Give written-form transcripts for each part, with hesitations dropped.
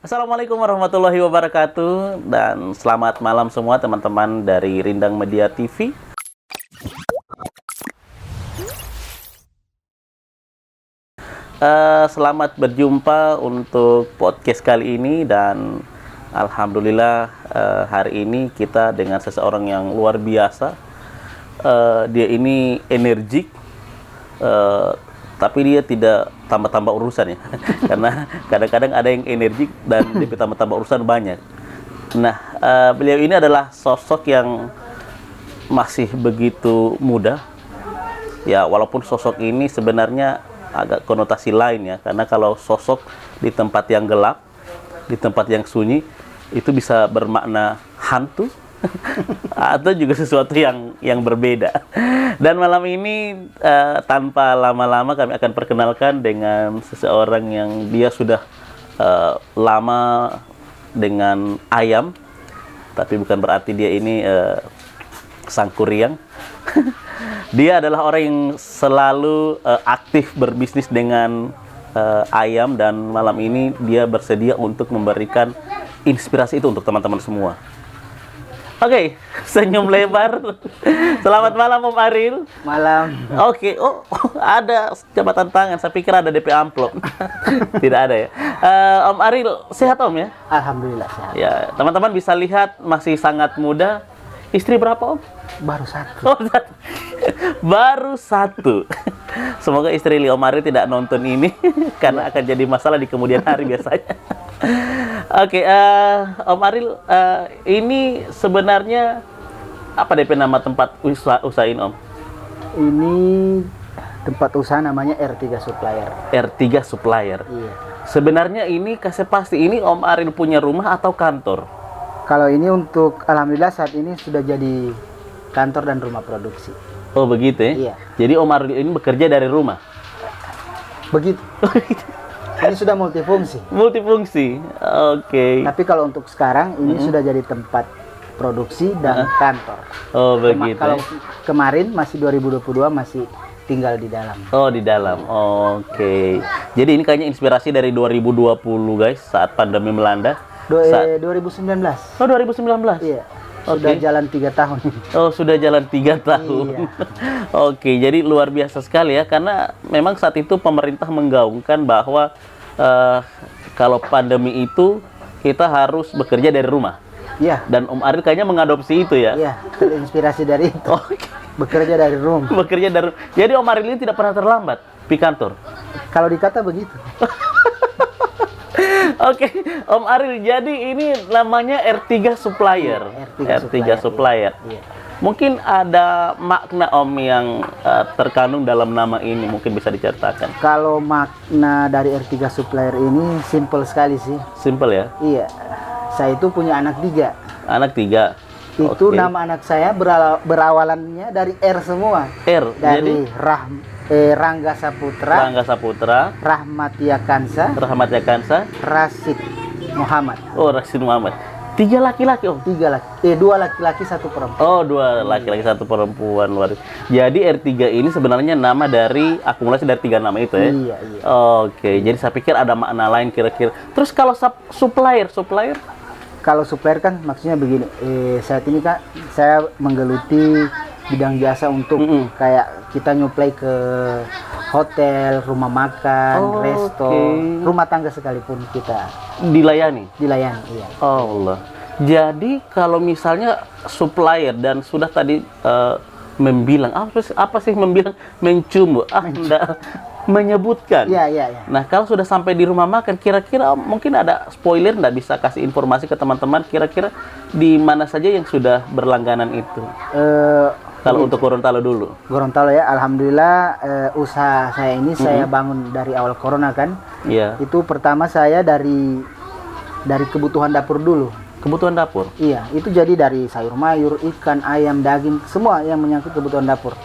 Assalamualaikum warahmatullahi wabarakatuh dan selamat malam semua teman-teman dari Rindang Media TV. Selamat berjumpa untuk podcast kali ini dan alhamdulillah hari ini kita dengan seseorang yang luar biasa. Dia ini energik, tapi dia tidak tambah-tambah urusan ya. Karena kadang-kadang ada yang energik dan dia tambah-tambah urusan banyak. Nah, beliau ini adalah sosok yang masih begitu muda. Ya, walaupun sosok ini sebenarnya agak konotasi lain ya. Karena kalau sosok di tempat yang gelap, di tempat yang sunyi, itu bisa bermakna hantu atau juga sesuatu yang berbeda. Dan malam ini tanpa lama-lama kami akan perkenalkan dengan seseorang yang dia sudah lama dengan ayam, tapi bukan berarti dia ini sang kuryang. Dia adalah orang yang selalu aktif berbisnis dengan ayam, dan malam ini dia bersedia untuk memberikan inspirasi itu untuk teman-teman semua. Oke, senyum lebar. Selamat malam Om Aril. Malam. Oke, ada jabatan tangan. Saya pikir ada DP amplop. Tidak ada ya. Om Aril, sehat Om ya? Alhamdulillah sehat. Ya, teman-teman bisa lihat masih sangat muda. Istri berapa Om? Baru satu. Oh, satu. Baru satu. Semoga istri Om Aril tidak nonton ini karena akan jadi masalah di kemudian hari biasanya. Oke, Om Aril, ini sebenarnya apa DP nama tempat usaha ini Om? Ini tempat usaha namanya R3 Supplier. R3 Supplier. Iya. Sebenarnya ini kasih pasti ini Om Aril punya rumah atau kantor? Kalau ini untuk alhamdulillah saat ini sudah jadi kantor dan rumah produksi. Oh begitu ya? Iya. Jadi Om Aril ini bekerja dari rumah? Begitu. Ini sudah multifungsi. Multifungsi, oke. Tapi kalau untuk sekarang ini sudah jadi tempat produksi dan kantor. Oh begitu. Kalau kemarin masih 2022 masih tinggal di dalam. Oh di dalam, oke. Jadi ini kayaknya inspirasi dari 2020 guys, saat pandemi melanda. 2019. Oh 2019? Iya. Sudah jalan 3 tahun. Oh sudah jalan 3 tahun. Iya. Oke, jadi luar biasa sekali ya, karena memang saat itu pemerintah menggaungkan bahwa kalau pandemi itu kita harus bekerja dari rumah. Iya. Dan Om Aril kayaknya mengadopsi itu ya. Iya, terinspirasi dari itu. Oke. Bekerja dari rumah. Bekerja dari. Jadi Om Aril ini tidak pernah terlambat di kantor. Kalau dikata begitu. Oke, Om Aril, jadi ini namanya R3 Supplier. R3 Supplier. Iya. Mungkin ada makna Om yang terkandung dalam nama ini, mungkin bisa diceritakan. Kalau makna dari R3 Supplier ini simple sekali sih. Simple ya? Iya. Saya itu punya anak 3. Anak 3. Itu Oke. nama anak saya berawalannya dari R semua. R. Dari Jadi Rangga Saputra, Rangga Saputra, Rahmatia Kansa, Rahmat Yakansa, Rasid Muhammad. oh Rasid Muhammad. 3 laki-laki Om. 2 laki-laki 1 perempuan. Oh, 2 laki-laki 1 perempuan, luar. Jadi R3 ini sebenarnya nama dari akumulasi dari 3 nama itu ya? Iya, iya. Oke, jadi saya pikir ada makna lain kira-kira. Terus kalau supplier? Kalau supplier kan maksudnya begini, saat ini kan saya menggeluti bidang jasa untuk kayak kita nyuplai ke hotel, rumah makan, resto, rumah tangga sekalipun kita Dilayani? dilayani. Iya. Allah. Jadi kalau misalnya supplier dan sudah tadi membilang, apa sih membilang? Mencium, enggak menyebutkan. Iya. Nah, kalau sudah sampai di rumah makan, kira-kira mungkin ada spoiler, nggak bisa kasih informasi ke teman-teman, kira-kira di mana saja yang sudah berlangganan itu? Kalau untuk Gorontalo dulu. Gorontalo ya, alhamdulillah usaha saya ini saya bangun dari awal corona kan. Iya. Itu pertama saya dari kebutuhan dapur dulu. Kebutuhan dapur. Iya, itu jadi dari sayur mayur, ikan, ayam, daging, semua yang menyangkut kebutuhan dapur.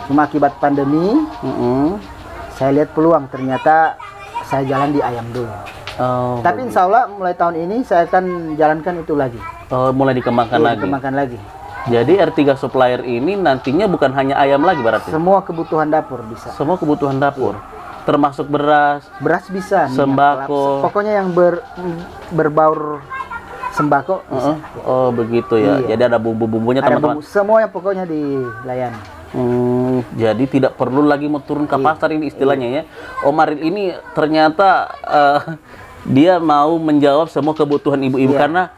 Cuma akibat pandemi, saya lihat peluang, ternyata saya jalan di ayam dulu. Oh, Tapi insya Allah mulai tahun ini saya akan jalankan itu lagi. mulai dikembangkan Iya, lagi. dikembangkan lagi. Jadi R3 Supplier ini nantinya bukan hanya ayam lagi berarti? Semua kebutuhan dapur bisa. Semua kebutuhan dapur. termasuk beras, Beras bisa, minyak sembako. kelapa. Pokoknya yang berbaur sembako bisa. Oh begitu ya. Iya. Jadi ada bumbu-bumbunya Ada teman-teman. bumbu, semuanya pokoknya dilayani. Jadi tidak perlu lagi mau turun ke pasar ini istilahnya ya. Om Aril ini ternyata dia mau menjawab semua kebutuhan ibu-ibu karena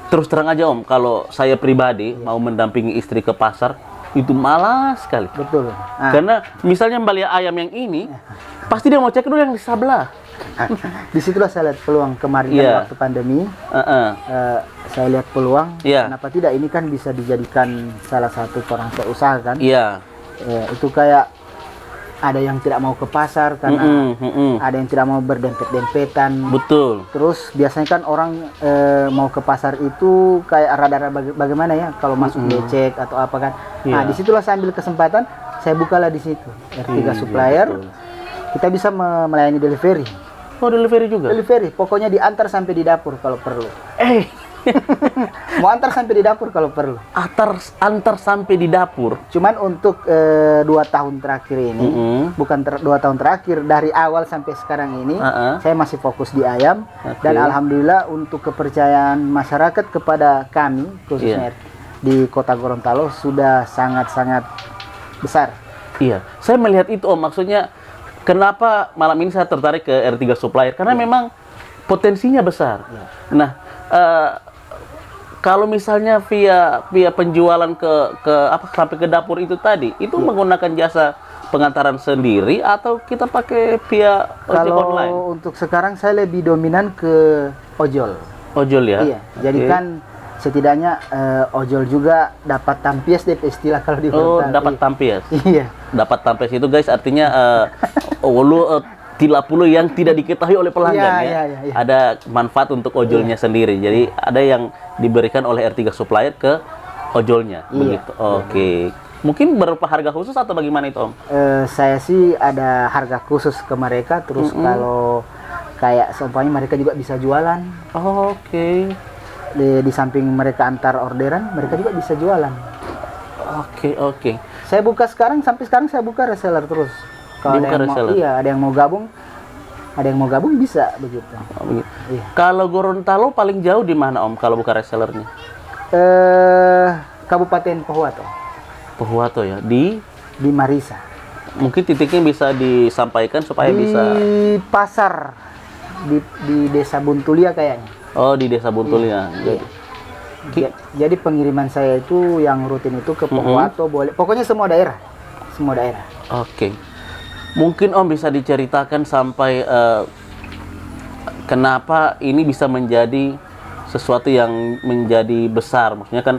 terus terang aja Om, kalau saya pribadi mau mendampingi istri ke pasar itu malas sekali. Betul. Karena misalnya beli ayam yang ini, pasti dia mau cek dulu yang di sebelah. Disitulah saya lihat peluang kemarin Iya. waktu pandemi. Saya lihat peluang. Iya. Kenapa tidak? Ini kan bisa dijadikan salah satu perancang usaha kan. Iya. Itu kayak ada yang tidak mau ke pasar karena ada yang tidak mau berdempet-dempetan. Betul. Terus biasanya kan orang mau ke pasar itu kayak rada-rada bagaimana ya kalau masuk becek atau apa kan. Nah, Iya. disitulah saya ambil kesempatan, saya bukalah di situ R3 Iya, Supplier. betul. Kita bisa melayani delivery. Oh delivery juga? Delivery, pokoknya diantar sampai di dapur kalau perlu. Mau antar sampai di dapur kalau perlu. Antar sampai di dapur. Cuman untuk 2 tahun terakhir ini, bukan 2 tahun terakhir, dari awal sampai sekarang ini, saya masih fokus di ayam. Dan alhamdulillah untuk kepercayaan masyarakat kepada kami, khususnya di Kota Gorontalo, sudah sangat-sangat besar. Iya, saya melihat itu Om, maksudnya kenapa malam ini saya tertarik ke R3 Supplier, karena memang potensinya besar. Nah, kalau misalnya via penjualan ke apa sampai ke dapur itu tadi, itu menggunakan jasa pengantaran sendiri atau kita pakai via ojek online? Kalau untuk sekarang saya lebih dominan ke ojol. Ojol ya? Iya, jadi kan setidaknya ojol juga dapat tampias deh istilah kalau di Gorontalo. dapat tampias. Iya. Dapat tampias itu guys artinya tidak puluh yang tidak diketahui oleh pelanggan ya. Iya. Ada manfaat untuk ojolnya sendiri. Jadi ada yang diberikan oleh R3 Supplier ke ojolnya begitu. Oke. Mungkin berupa harga khusus atau bagaimana itu Om? Saya sih ada harga khusus ke mereka, terus kalau kayak seumpamanya mereka juga bisa jualan. Oke. Di samping mereka antar orderan, mereka juga bisa jualan. Oke. Saya buka sampai sekarang saya buka reseller terus. Kalau ada yang mau, ada yang mau gabung bisa begitu. Begitu. Iya. Kalau Gorontalo paling jauh di mana Om kalau buka resellernya? Kabupaten Pohuwato. Pohuwato ya, di Marisa. Mungkin titiknya bisa disampaikan supaya di bisa pasar di Desa Buntulia kayaknya. Oh, di Desa Buntulia. Jadi pengiriman saya itu yang rutin itu ke Pohuwato, boleh. Pokoknya semua daerah. Oke. Mungkin Om bisa diceritakan sampai kenapa ini bisa menjadi sesuatu yang menjadi besar. Maksudnya kan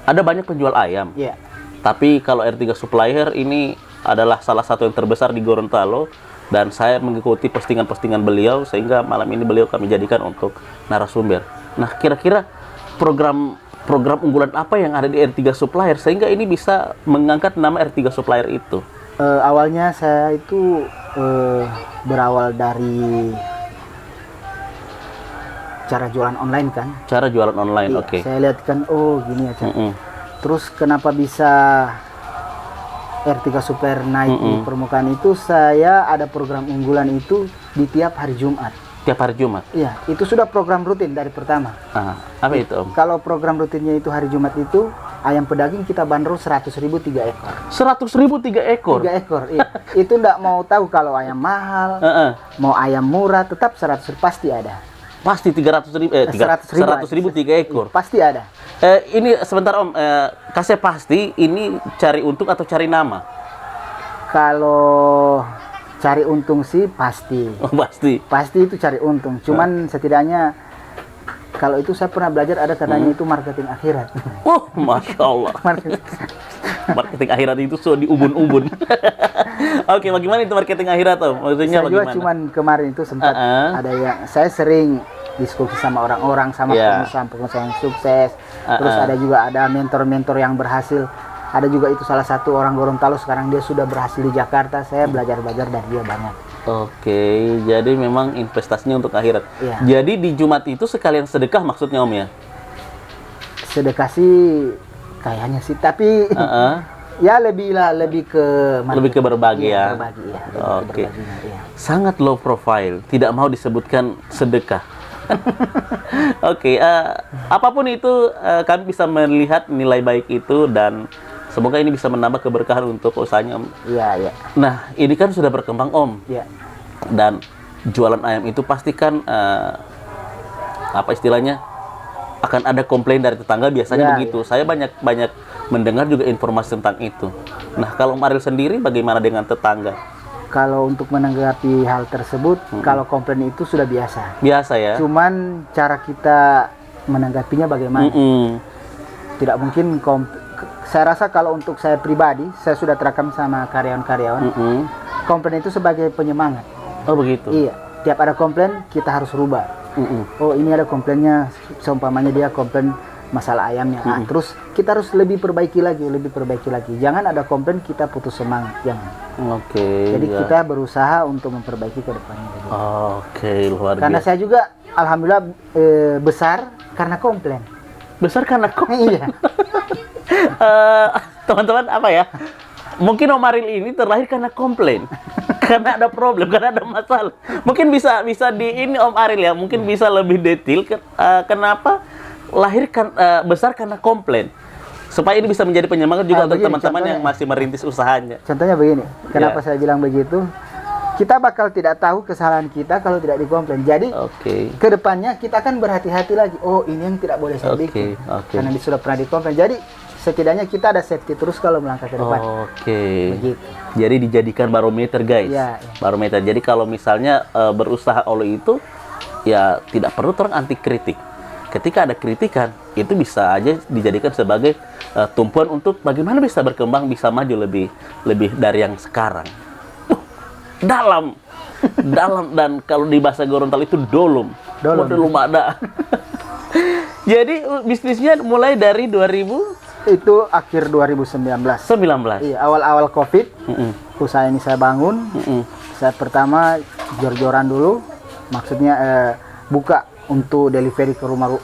ada banyak penjual ayam. Iya. Tapi kalau R3 Supplier ini adalah salah satu yang terbesar di Gorontalo dan saya mengikuti postingan-postingan beliau sehingga malam ini beliau kami jadikan untuk narasumber. Nah, kira-kira program unggulan apa yang ada di R3 Supplier sehingga ini bisa mengangkat nama R3 Supplier itu? Awalnya saya itu berawal dari cara jualan online kan. Cara jualan online, Iya, oke. Saya lihat kan, oh gini ya. Terus kenapa bisa R3 Supplier naik di permukaan itu, saya ada program unggulan itu di tiap hari Jumat. Tiap hari Jumat? Iya, itu sudah program rutin dari pertama. Apa itu Om? Kalau program rutinnya itu hari Jumat itu, ayam pedaging kita bandrol 100.000 3 ekor. 100.000 3 ekor? 3 ekor, iya. Itu enggak mau tahu kalau ayam mahal, mau ayam murah, tetap 100 pasti ada. Pasti 300.000, 100.000 3 ekor? Iya, pasti ada. Ini sebentar Om, kasih pasti ini cari untung atau cari nama? Kalau cari untung sih pasti. Oh, pasti. Pasti itu cari untung. Cuman setidaknya kalau itu saya pernah belajar ada katanya itu marketing akhirat. Oh, Masya Allah. Marketing akhirat itu so diubun-ubun. Oke, bagaimana itu marketing akhirat Om? Maksudnya saya bagaimana? juga cuman kemarin itu sempat ada yang saya sering diskusi sama orang-orang, sama pengusaha yang sukses. Terus ada mentor-mentor yang berhasil. Ada juga itu salah satu orang Gorontalo sekarang dia sudah berhasil di Jakarta. Saya belajar-belajar dari dia banyak. Oke, jadi memang investasinya untuk akhirat. Iya. Jadi di Jumat itu sekalian sedekah maksudnya Om ya? Sedekah sih kayaknya sih, tapi Ya lebih ke Lebih ke berbagi ya. Berbagi ya. Lebih ke Oke. berbaginya, iya. Sangat low profile, tidak mau disebutkan sedekah. Oke, apapun itu kami bisa melihat nilai baik itu dan semoga ini bisa menambah keberkahan untuk usahanya Om. Iya, iya. Nah, ini kan sudah berkembang Om. Iya. Dan jualan ayam itu pasti kan apa istilahnya akan ada komplain dari tetangga biasanya Ya, begitu. Saya banyak mendengar juga informasi tentang itu. Nah, kalau Om Ariel sendiri bagaimana dengan tetangga? Kalau untuk menanggapi hal tersebut, kalau komplain itu sudah biasa. Biasa ya? Cuman cara kita menanggapinya bagaimana? Tidak mungkin saya rasa kalau untuk saya pribadi, saya sudah terekam sama karyawan-karyawan. Komplain itu sebagai penyemangat. Oh begitu? Iya, tiap ada komplain kita harus rubah. Oh ini ada komplainnya, seumpamanya dia komplain masalah ayamnya. Nah, terus kita harus lebih perbaiki lagi. Jangan ada komplain kita putus semangat, jangan. Oke. Jadi kita berusaha untuk memperbaiki ke depannya. Oke, luar biasa. Karena saya juga alhamdulillah besar karena komplain. Besar karena komplain. Iya. Teman-teman apa ya? Mungkin Om Ariel ini terlahir karena komplain. Karena ada problem, karena ada masalah. Mungkin bisa di ini Om Ariel ya, mungkin bisa lebih detail kenapa besar karena komplain. Supaya ini bisa menjadi penyemangat juga untuk teman-teman yang masih merintis usahanya. Contohnya begini, kenapa saya bilang begitu? Kita bakal tidak tahu kesalahan kita kalau tidak dikomplain. Jadi, ke depannya kita akan berhati-hati lagi. Oh, ini yang tidak boleh saya bikin. Karena sudah pernah dikomplain. Jadi, setidaknya kita ada safety terus kalau melangkah ke depan. Begitu. Jadi dijadikan barometer guys. Ya. Barometer. Jadi kalau misalnya berusaha oleh itu, ya tidak perlu orang anti kritik. Ketika ada kritikan, itu bisa aja dijadikan sebagai tumpuan untuk bagaimana bisa berkembang, bisa maju lebih dari yang sekarang. Dalam dan kalau di bahasa Gorontalo itu dolum ada. Jadi bisnisnya mulai dari 2000 itu akhir 2019. Iya, awal-awal Covid. Usaha ini saya bangun. Saya pertama jor-joran dulu. Maksudnya buka untuk delivery ke rumah.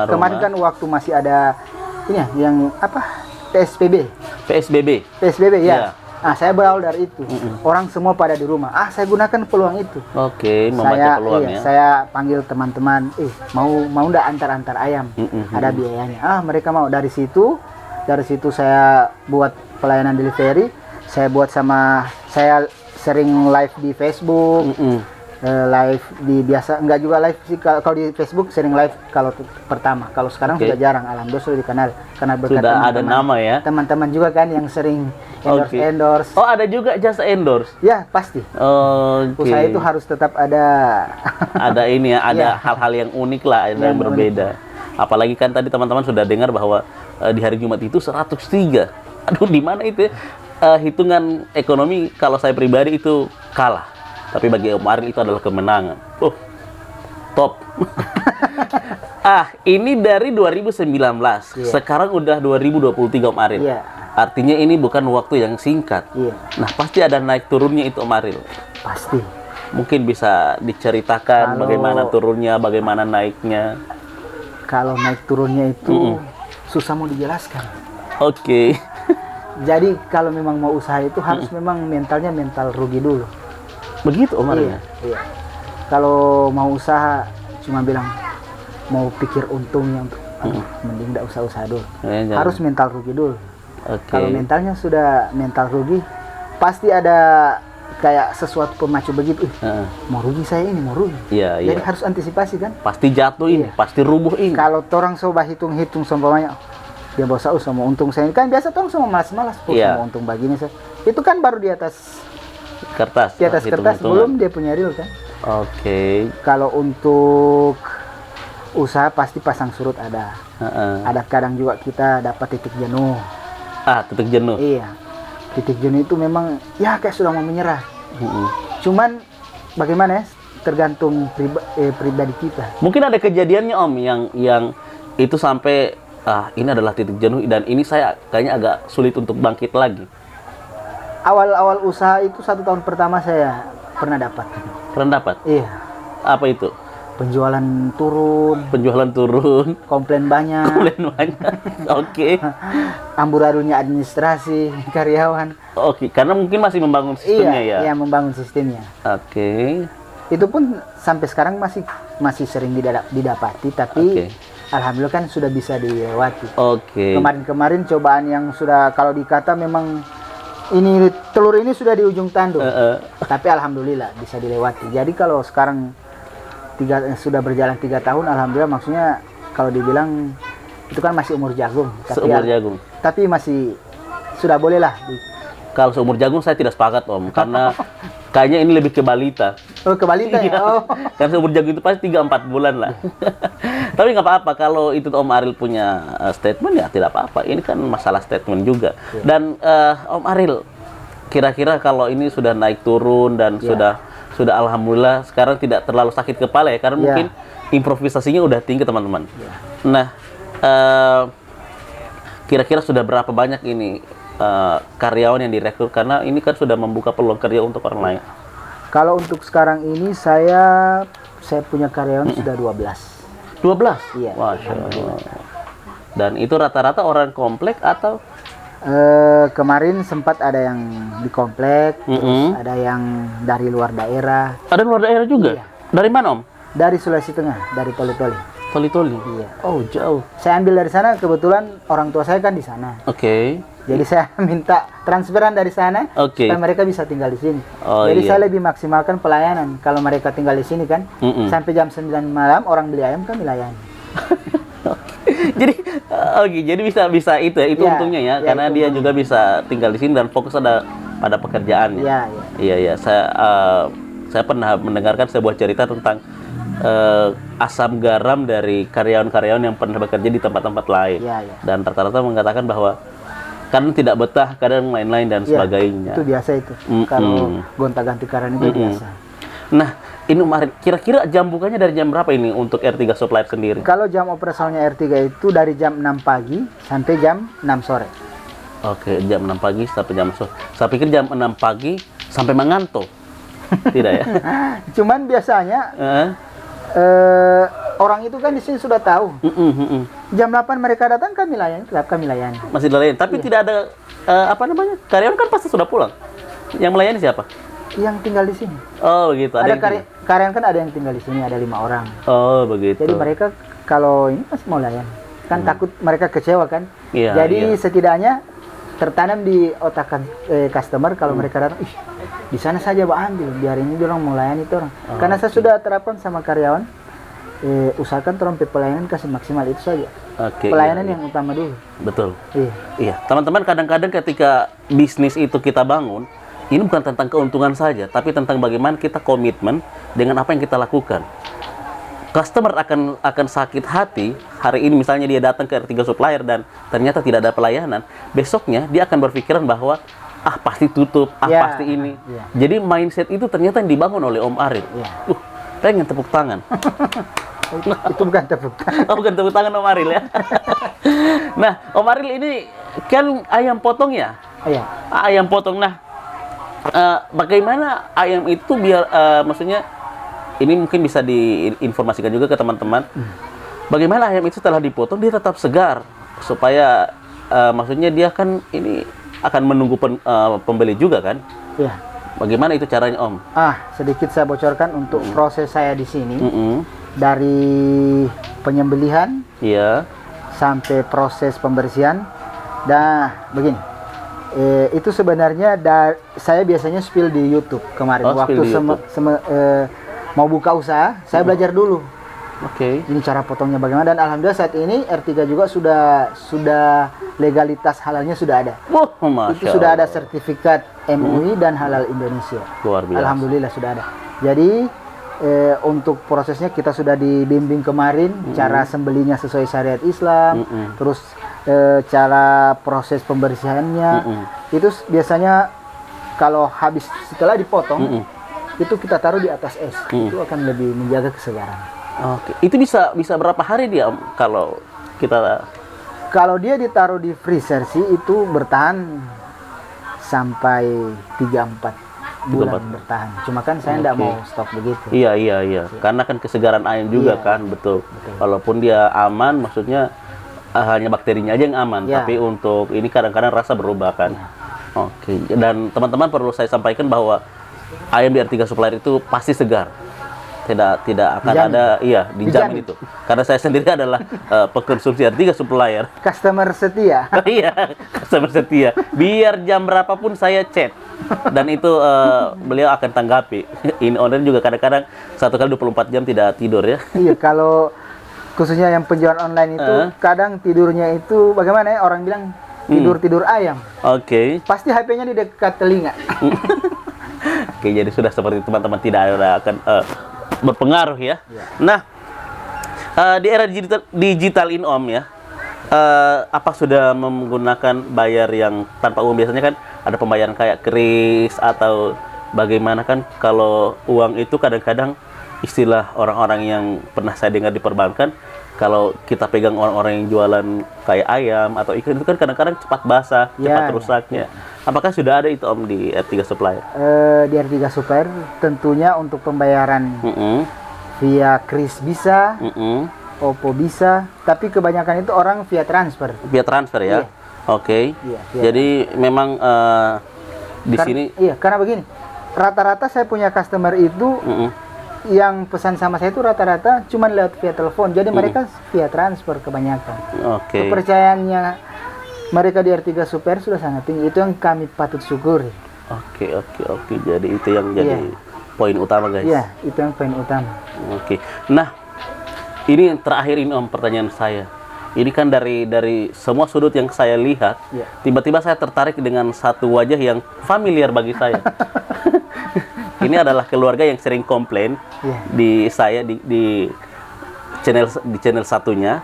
Kemarin kan waktu masih ada ini ya, yang apa? PSBB ya. Yeah. Nah, saya berawal dari itu. Orang semua pada di rumah. Saya gunakan peluang itu. Membaca peluang ya. Saya panggil teman-teman, mau ndak antar ayam? Ada biayanya. Mereka mau. Dari situ saya buat pelayanan delivery. Saya saya sering live di Facebook. Live di biasa, enggak juga live sih kalau di Facebook, sering live kalau pertama. Kalau sekarang sudah jarang, alhamdulillah sudah dikenal karena berkat sudah ada nama ya. Teman-teman juga kan yang sering endorse. Oh, ada juga jasa endorse. Ya, pasti. Usaha itu harus tetap ada ini ya, ada hal-hal yang unik lah, yang berbeda. Apalagi kan tadi teman-teman sudah dengar bahwa di hari Jumat itu 103. Aduh, di mana itu? Hitungan ekonomi kalau saya pribadi itu kalah. Tapi bagi Om Ariel itu adalah kemenangan. Top. Ini dari 2019. Sekarang udah 2023 Om Ariel. Artinya ini bukan waktu yang singkat. Nah, pasti ada naik turunnya itu Om Ariel. Pasti. Mungkin bisa diceritakan bagaimana turunnya, bagaimana naiknya. Kalau naik turunnya itu susah mau dijelaskan. Jadi kalau memang mau usaha itu harus memang mentalnya mental rugi dulu. Begitu Om Ariel? Iya. Kalau mau usaha cuma bilang mau pikir untungnya untuk mending tidak usah dulu. Harus mental rugi dulu. Kalau mentalnya sudah mental rugi, pasti ada kayak sesuatu pemacu begitu. Mau rugi saya ini, mau rugi. Jadi harus antisipasi kan. Pasti jatuh ini, pasti rubuh ini. Kalau orang coba hitung-hitung seumpamanya dia bosan sama untung saya ini kan biasa orang sama malas-malas sama untung begini saya. Itu kan baru di atas kertas. Di atas kertas belum dia punya real kan. Kalau untuk usaha pasti pasang surut ada. Ada kadang juga kita dapat titik jenuh. Titik jenuh. Iya. Titik jenuh itu memang ya kayak sudah mau menyerah. Cuman bagaimana ya? Tergantung pribadi kita. Mungkin ada kejadiannya Om yang itu sampai ini adalah titik jenuh dan ini saya kayaknya agak sulit untuk bangkit lagi. Awal-awal usaha itu 1 tahun pertama saya pernah dapat. Pernah dapat? Iya. Apa itu? penjualan turun, komplain banyak, Oke. amburadulnya administrasi karyawan. Oke, karena mungkin masih membangun sistemnya ya. Iya, membangun sistemnya. Oke. Itu pun sampai sekarang masih sering didapati, tapi alhamdulillah kan sudah bisa dilewati. Oke. Kemarin-kemarin cobaan yang sudah, kalau dikata memang ini telur ini sudah di ujung tanduk, tapi alhamdulillah bisa dilewati. Jadi kalau sekarang sudah berjalan 3 tahun, alhamdulillah, maksudnya kalau dibilang itu kan masih umur jagung, tapi masih sudah boleh lah. Kalau seumur jagung saya tidak sepakat Om, karena kayaknya ini lebih ke balita. Oh, ke balita ya? Oh. Karena seumur jagung itu pasti 3-4 bulan lah. Tapi nggak apa-apa, kalau itu Om Ariel punya statement ya tidak apa-apa. Ini kan masalah statement juga. Dan Om Ariel, kira-kira kalau ini sudah naik turun dan sudah alhamdulillah sekarang tidak terlalu sakit kepala ya, karena mungkin improvisasinya udah tinggi teman-teman. Nah, kira-kira sudah berapa banyak ini karyawan yang direkrut, karena ini kan sudah membuka peluang kerja untuk orang lain? Kalau untuk sekarang ini saya punya karyawan sudah 12. 12? Iya. Masya Allah. Dan itu rata-rata orang komplek atau? Kemarin sempat ada yang di komplek, terus ada yang dari luar daerah. Ada luar daerah juga? Iya. Dari mana Om? Dari Sulawesi Tengah, dari Toli-Toli. Toli-Toli? Iya. Oh, jauh. Saya ambil dari sana, kebetulan orang tua saya kan di sana. Oke. Jadi saya minta transferan dari sana, supaya mereka bisa tinggal di sini. Jadi saya lebih maksimalkan pelayanan. Kalau mereka tinggal di sini kan, sampai jam 9 malam orang beli ayam kami layani. jadi bisa itu ya, itu untungnya ya, karena dia juga bisa tinggal di sini dan fokus pada pekerjaannya. Iya. Saya pernah mendengarkan sebuah cerita tentang asam garam dari karyawan-karyawan yang pernah bekerja di tempat-tempat lain. Dan rata-rata mengatakan bahwa kadang tidak betah, kadang lain-lain dan sebagainya. Itu biasa itu. Kalau gonta-ganti karyawan itu biasa. Nah, ini kira-kira jam bukanya dari jam berapa ini untuk R3 Supplier sendiri? Kalau jam operasionalnya R3 itu dari jam 6 pagi sampai jam 6 sore. Oke, jam 6 pagi sampai jam sore. Saya pikir jam 6 pagi sampai mengantuk. Tidak ya? Cuman biasanya orang itu kan di sini sudah tahu. Jam 8 mereka datang, kami layani, tetap kami layani. Masih dilayani, tapi tidak ada karyawan kan pasti sudah pulang. Yang melayani siapa? Yang tinggal di sini. Oh, begitu. Ada karyawan kan ada yang tinggal di sini, ada 5 orang. Oh, begitu. Jadi mereka kalau ini pasti mau layani. Kan takut mereka kecewa kan. Jadi setidaknya tertanam di otak customer kalau mereka datang, di sana saja ambil, biar ini orang mau layani itu orang. Karena saya sudah terapkan sama karyawan, usahakan trompet pelayanan kasih maksimal itu saja. Pelayanan yang utama dulu. Betul. Iya. Teman-teman, kadang-kadang ketika bisnis itu kita bangun, ini bukan tentang keuntungan saja, tapi tentang bagaimana kita komitmen dengan apa yang kita lakukan. Customer akan sakit hati hari ini, misalnya dia datang ke R3 Supplier dan ternyata tidak ada pelayanan, besoknya dia akan berpikiran bahwa pasti tutup, pasti ini. Jadi mindset itu ternyata yang dibangun oleh Om Ariel. Pengen tepuk tangan. Itu bukan tepuk tangan. Oh, bukan tepuk tangan Om Ariel ya. Nah, Om Ariel ini kan ayam potong ya? Iya. Ayam potong. Nah, bagaimana ayam itu biar, maksudnya ini mungkin bisa diinformasikan juga ke teman-teman. Bagaimana ayam itu setelah dipotong dia tetap segar, supaya maksudnya dia kan ini akan menunggu pembeli juga kan? Iya. Bagaimana itu caranya Om? Sedikit saya bocorkan untuk proses saya di sini. Dari penyembelihan sampai proses pembersihan. Begini. Itu sebenarnya saya biasanya spill di YouTube kemarin waktu mau buka usaha, saya belajar dulu. Ini cara potongnya bagaimana, dan alhamdulillah saat ini R3 juga sudah legalitas halalnya sudah ada. Itu sudah ada sertifikat MUI dan halal Indonesia. Luar biasa. Alhamdulillah sudah ada. Jadi untuk prosesnya kita sudah dibimbing kemarin, cara sembelinya sesuai syariat Islam, terus cara proses pembersihannya. Itu biasanya kalau habis setelah dipotong, itu kita taruh di atas es. Itu akan lebih menjaga kesegaran. Itu bisa berapa hari dia Om, kalau dia ditaruh di freezer sih itu bertahan sampai 3-4 bulan bertahan. Cuma kan saya tidak mau stok begitu. Iya, iya, iya. Karena kan kesegaran ayam juga kan, betul. Walaupun dia aman, maksudnya hanya bakterinya aja yang aman. Iya. Tapi untuk ini kadang-kadang rasa berubah kan. Oke. Dan teman-teman perlu saya sampaikan bahwa ayam di R3 Supplier itu pasti segar. Tidak akan Dijamin. ada, iya, dijamin itu. Karena saya sendiri adalah pengkonsumsi R3 Supplier. Customer setia. Iya, customer setia. Biar jam berapapun saya chat. Dan itu beliau akan tanggapi. In owner juga kadang-kadang 1 kali 24 jam tidak tidur ya. Iya, kalau khususnya yang penjualan online itu kadang tidurnya itu bagaimana ya, orang bilang tidur ayam. Oke. Pasti HP-nya di dekat telinga. Oke, jadi sudah seperti teman-teman tidak ada akan berpengaruh ya. Nah, di era digital in-om ya, apa sudah menggunakan bayar yang tanpa uang? Biasanya kan ada pembayaran kayak kris atau bagaimana kan, kalau uang itu kadang-kadang istilah orang-orang yang pernah saya dengar di perbankan, kalau kita pegang orang-orang yang jualan kayak ayam atau ikan itu kan kadang-kadang cepat basah, cepat rusaknya. Apakah sudah ada itu Om di R3 Supplier? Di R3 Supplier tentunya untuk pembayaran via kris bisa, OPPO bisa, tapi kebanyakan itu orang via transfer. Via transfer ya? Oke. Jadi memang di sini... Iya, karena begini, rata-rata saya punya customer itu yang pesan sama saya itu rata-rata cuma lewat via telepon, jadi mereka via transfer kebanyakan. Kepercayaannya mereka di R3 Supplier sudah sangat tinggi, itu yang kami patut syukuri. Oke. Jadi itu yang jadi poin utama guys. Iya, itu yang poin utama. Oke. Nah, ini yang terakhir ini Om, pertanyaan saya. Ini kan dari semua sudut yang saya lihat, tiba-tiba saya tertarik dengan satu wajah yang familiar bagi saya. Ini adalah keluarga yang sering komplain di saya di channel satunya.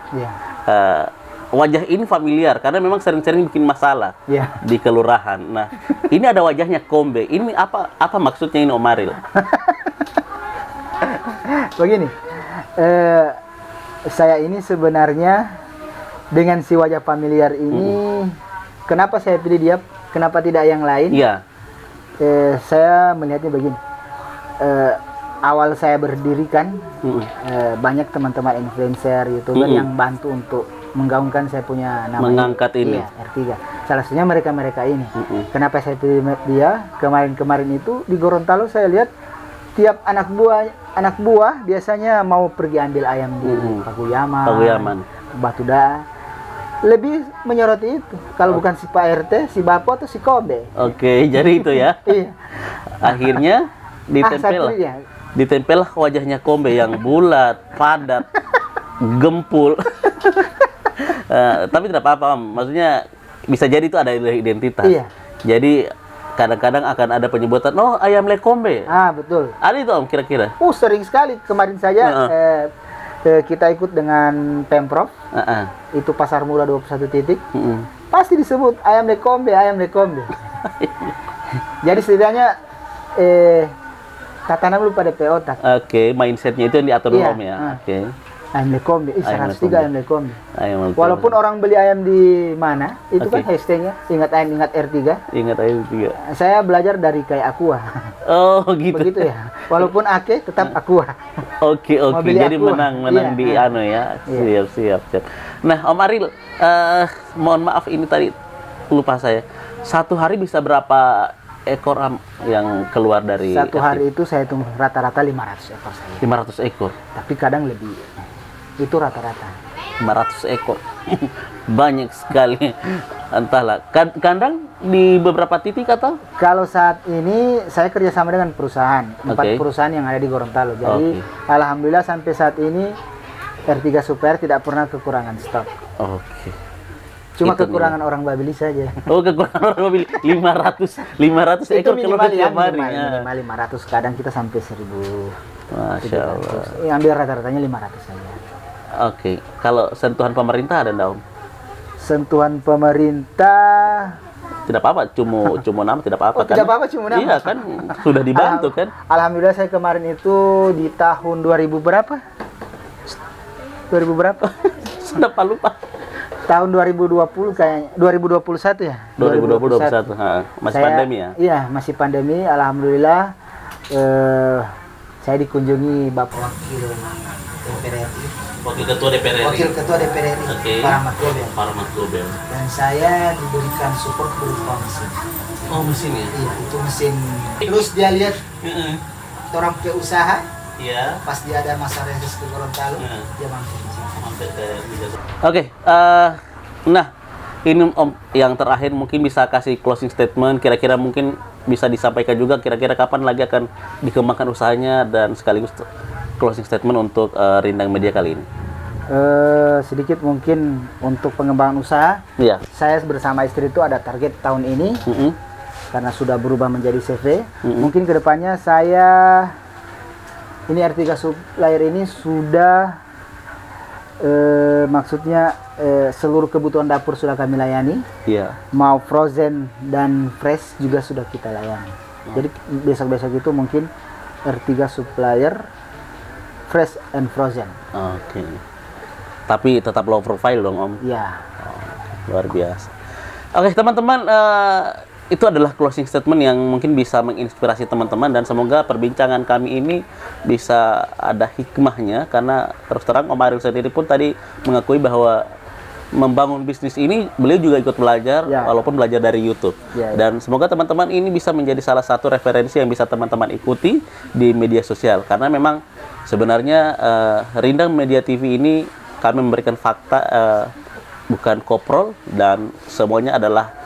Wajah ini familiar karena memang sering-sering bikin masalah di kelurahan. Nah, ini ada wajahnya Kombe. Ini apa maksudnya ini Om Aril? Begini, saya ini sebenarnya dengan si wajah familiar ini, kenapa saya pilih dia, kenapa tidak yang lain? Iya. Saya melihatnya begini. Awal saya berdiri kan, banyak teman-teman influencer, YouTuber yang bantu untuk menggaungkan saya punya nama. Mengangkat ini. Iya, R3. Salah satunya mereka ini. Kenapa saya pilih dia? Kemarin itu di Gorontalo saya lihat tiap anak buah biasanya mau pergi ambil ayam di Pakuyaman, Batuda. Lebih menyoroti itu. Kalau bukan si Pak RT, si Bapo atau si Kobe. Oke, jadi itu ya. Iya. Akhirnya ditempel wajahnya Kombe yang bulat, padat, gempul. Tapi tidak apa-apa Om. Maksudnya bisa jadi itu ada identitas. Iya. Jadi kadang-kadang akan ada penyebutan, oh ayam Lekombe. Betul. Ada itu Om kira-kira? Sering sekali. Kemarin saja kita ikut dengan Pemprov. Itu Pasar Murah 21 titik. Pasti disebut ayam Lekombe, ayam Lekombe. Jadi setidaknya tatanan lu pada otak. Oke, mindsetnya itu yang diatur Om ya. Oke. Ayam Lekombe, 103 ayam Lekombe. Walaupun orang beli ayam di mana, itu kan hashtagnya ingat ayam, ingat R3. Ingat ayam 3. Saya belajar dari kayak Aqua. Oh gitu. Begitu ya. Walaupun Ake tetap Aqua. Oke. Jadi menang di anu ya. Siap. Nah Om Aril, mohon maaf ini tadi lupa saya. Satu hari bisa berapa ekor yang keluar dari satu hari itu saya hitung rata-rata 500 ekor saja. 500 ekor. Tapi kadang lebih. Itu rata-rata 500 ekor. Banyak sekali. Entahlah. Kandang di beberapa titik atau? Kalau saat ini saya kerjasama dengan perusahaan. 4 perusahaan yang ada di Gorontalo. Jadi alhamdulillah sampai saat ini R3 Supplier tidak pernah kekurangan stok. Cuma itu kekurangan orang Babili saja. Kekurangan orang Babili. 500 ekor keluar tiap hari. Minimal 500. Kadang kita sampai 1.000. Masya Allah. Ambil rata-ratanya 500 saja. Kalau sentuhan pemerintah ada enggak Om? Sentuhan pemerintah tidak apa-apa, cuma nama tidak apa-apa kan? Tidak apa-apa, cuma nama. Iya kan, sudah dibantu kan? Alhamdulillah saya kemarin itu di tahun 2000 berapa? 2000 berapa? Sudah lupa. tahun 2020 kayaknya 2021 ya. 2020-2021. Masih pandemi ya? Iya, masih pandemi. Alhamdulillah saya dikunjungi Bapak Wakil DPR RI. Wakil Ketua DPR RI. Wakil Ketua DPR RI. Oke. Paramat Global. Dan saya diberikan support berupa mesin. Oh, mesin ya? Iya, itu mesin. Terus dia lihat orang punya usaha. Iya. Pas dia ada masa reses ke Gorontalo, dia mampir di sini. Oke, nah ini Om yang terakhir mungkin bisa kasih closing statement, kira-kira mungkin bisa disampaikan juga kira-kira kapan lagi akan dikembangkan usahanya dan sekaligus closing statement untuk Rindang Media kali ini. Sedikit mungkin untuk pengembangan usaha. Iya. Saya bersama istri itu ada target tahun ini karena sudah berubah menjadi CV. Mungkin kedepannya saya ini R3 Supplier ini sudah maksudnya seluruh kebutuhan dapur sudah kami layani. Iya. Mau frozen dan fresh juga sudah kita layani. Jadi besok-besok itu mungkin R3 Supplier fresh and frozen. Oke. Tapi tetap low profile dong Om. Iya. Luar biasa. Oke teman-teman, itu adalah closing statement yang mungkin bisa menginspirasi teman-teman dan semoga perbincangan kami ini bisa ada hikmahnya karena terus terang Om Ariel sendiri pun tadi mengakui bahwa membangun bisnis ini beliau juga ikut belajar walaupun belajar dari YouTube. Dan semoga teman-teman ini bisa menjadi salah satu referensi yang bisa teman-teman ikuti di media sosial karena memang sebenarnya Rindang Media TV ini kami memberikan fakta bukan koprol dan semuanya adalah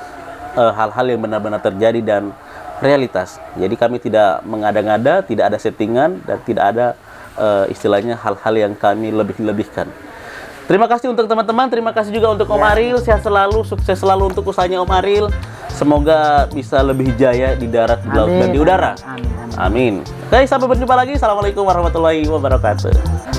hal-hal yang benar-benar terjadi dan realitas. Jadi kami tidak mengada-ngada, tidak ada settingan dan tidak ada istilahnya hal-hal yang kami lebih-lebihkan. Terima kasih untuk teman-teman, terima kasih juga untuk Om Ariel, sehat selalu, sukses selalu untuk usahanya Om Ariel. Semoga bisa lebih jaya di darat, di laut dan di udara. Amin. Oke, sampai berjumpa lagi. Assalamualaikum warahmatullahi wabarakatuh.